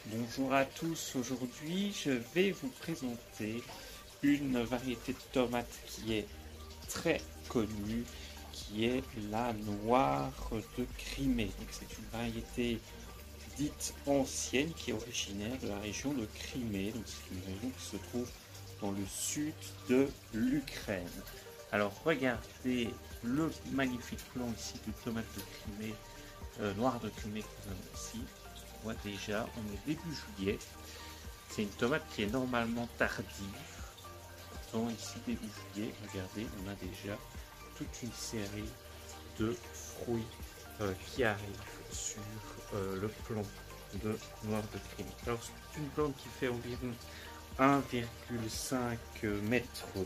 Bonjour à tous, aujourd'hui je vais vous présenter une variété de tomates qui est très connue, qui est la noire de Crimée. C'est une variété dite ancienne qui est originaire de la région de Crimée. C'est une région qui se trouve dans le sud de l'Ukraine. Alors regardez le magnifique plan ici de tomates de Crimée, noire de Crimée que nous avons ici. On voit déjà, on est début juillet. C'est une tomate qui est normalement tardive. Pourtant ici début juillet, regardez, on a déjà toute une série de fruits qui arrivent sur le plan de noire de Crimée. Alors c'est une plante qui fait environ 1,5 m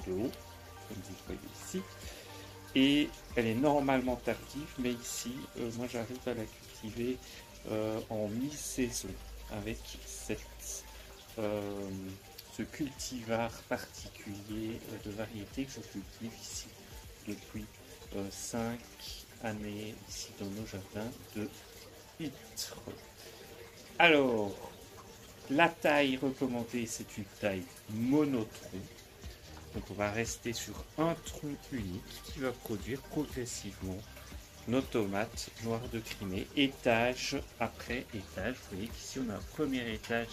de haut, comme vous voyez ici. Et elle est normalement tardive, mais ici, moi j'arrive à la cultiver en mi-saison avec ce cultivar particulier de variété que je cultive ici depuis 5 années ici dans nos jardins de Ytre. Alors, la taille recommandée, c'est une taille monotronc. Donc on va rester sur un tronc unique qui va produire progressivement nos tomates noires de Crimée, étage après étage. Vous voyez qu'ici on a un premier étage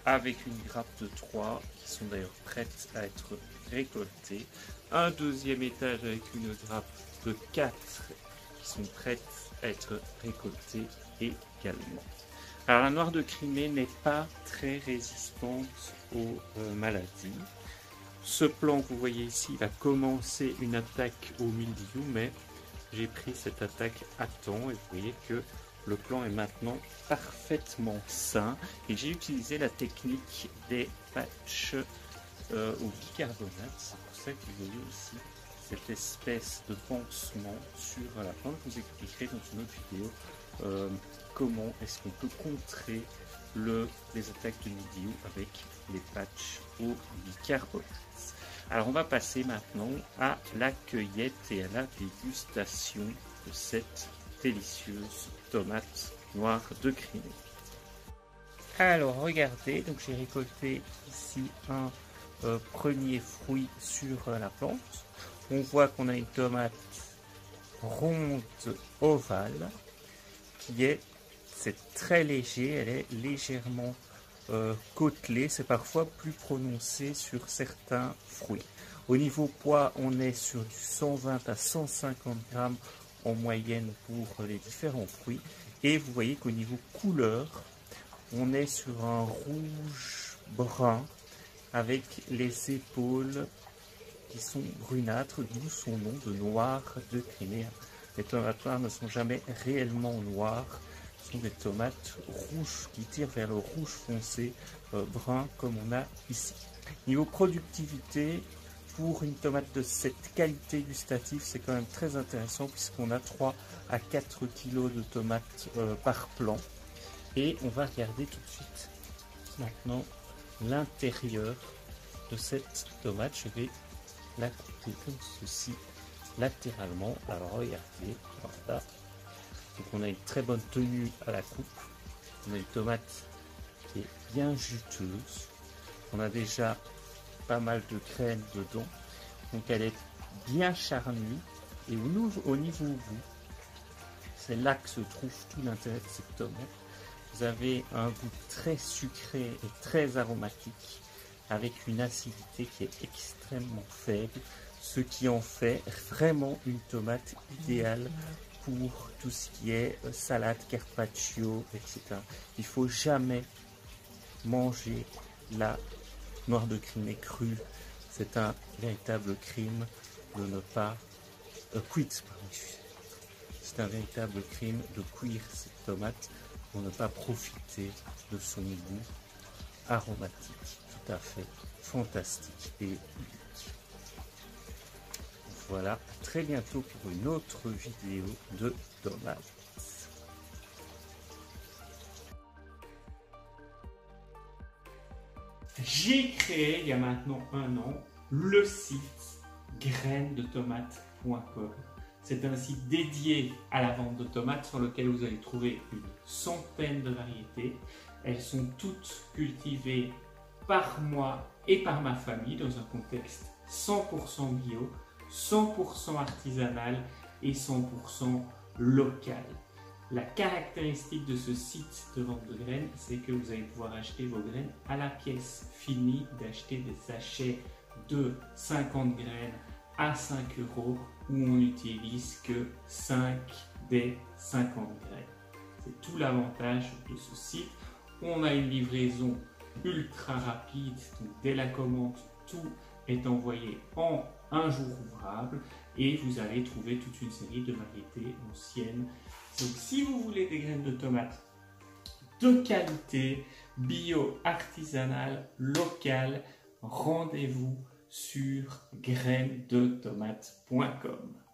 avec une grappe de 3 qui sont d'ailleurs prêtes à être récoltées. Un deuxième étage avec une grappe de 4 qui sont prêtes à être récoltées également. Alors la noire de Crimée n'est pas très résistante aux maladies. Ce plan que vous voyez ici, il a commencé une attaque au mildiou, mais j'ai pris cette attaque à temps et vous voyez que le plan est maintenant parfaitement sain. Et j'ai utilisé la technique des patchs au bicarbonate. C'est pour ça que vous voyez aussi cette espèce de pansement sur la plante. Je vous expliquerai dans une autre vidéo comment est-ce qu'on peut contrer les attaques de mildiou avec les patchs au bicarbonate. Alors on va passer maintenant à la cueillette et à la dégustation de cette délicieuse tomate noire de Crimée. Alors regardez, donc j'ai récolté ici un premier fruit sur la plante. On voit qu'on a une tomate ronde ovale c'est très léger, elle est légèrement côtelée, c'est parfois plus prononcé sur certains fruits. Au niveau poids, on est sur du 120 à 150 grammes en moyenne pour les différents fruits. Et vous voyez qu'au niveau couleur, on est sur un rouge brun avec les épaules qui sont brunâtres, d'où son nom de noire de Crimée. Les tomates noires ne sont jamais réellement noires. Ce sont des tomates rouges qui tirent vers le rouge foncé brun comme on a ici. Niveau productivité, pour une tomate de cette qualité gustative, c'est quand même très intéressant puisqu'on a 3 à 4 kg de tomates par plant. Et on va regarder tout de suite maintenant l'intérieur de cette tomate. Je vais la couper comme ceci latéralement. Alors regardez, voilà. Donc on a une très bonne tenue à la coupe. On a une tomate qui est bien juteuse. On a déjà pas mal de graines dedans. Donc elle est bien charnue. Et au niveau goût, c'est là que se trouve tout l'intérêt de cette tomate. Vous avez un goût très sucré et très aromatique avec une acidité qui est extrêmement faible, ce qui en fait vraiment une tomate idéale pour tout ce qui est salade, carpaccio, etc. Il ne faut jamais manger la noire de Crimée crue. C'est un véritable crime de ne pas c'est un véritable crime de cuire cette tomate pour ne pas profiter de son goût aromatique, tout à fait fantastique et unique. Voilà, à très bientôt pour une autre vidéo de tomates. J'ai créé il y a maintenant un an le site grainestdetomates.com. C'est un site dédié à la vente de tomates sur lequel vous allez trouver une centaine de variétés. Elles sont toutes cultivées par moi et par ma famille dans un contexte 100% bio, 100% artisanal et 100% local. La caractéristique de ce site de vente de graines, c'est que vous allez pouvoir acheter vos graines à la pièce. Fini d'acheter des sachets de 50 graines à 5 € où on n'utilise que 5 des 50 graines. C'est tout l'avantage de ce site. On a une livraison ultra rapide, donc dès la commande, tout est envoyé en un jour ouvrable et vous allez trouver toute une série de variétés anciennes. Donc si vous voulez des graines de tomates de qualité, bio, artisanale, locale, rendez-vous sur grainestdetomates.com.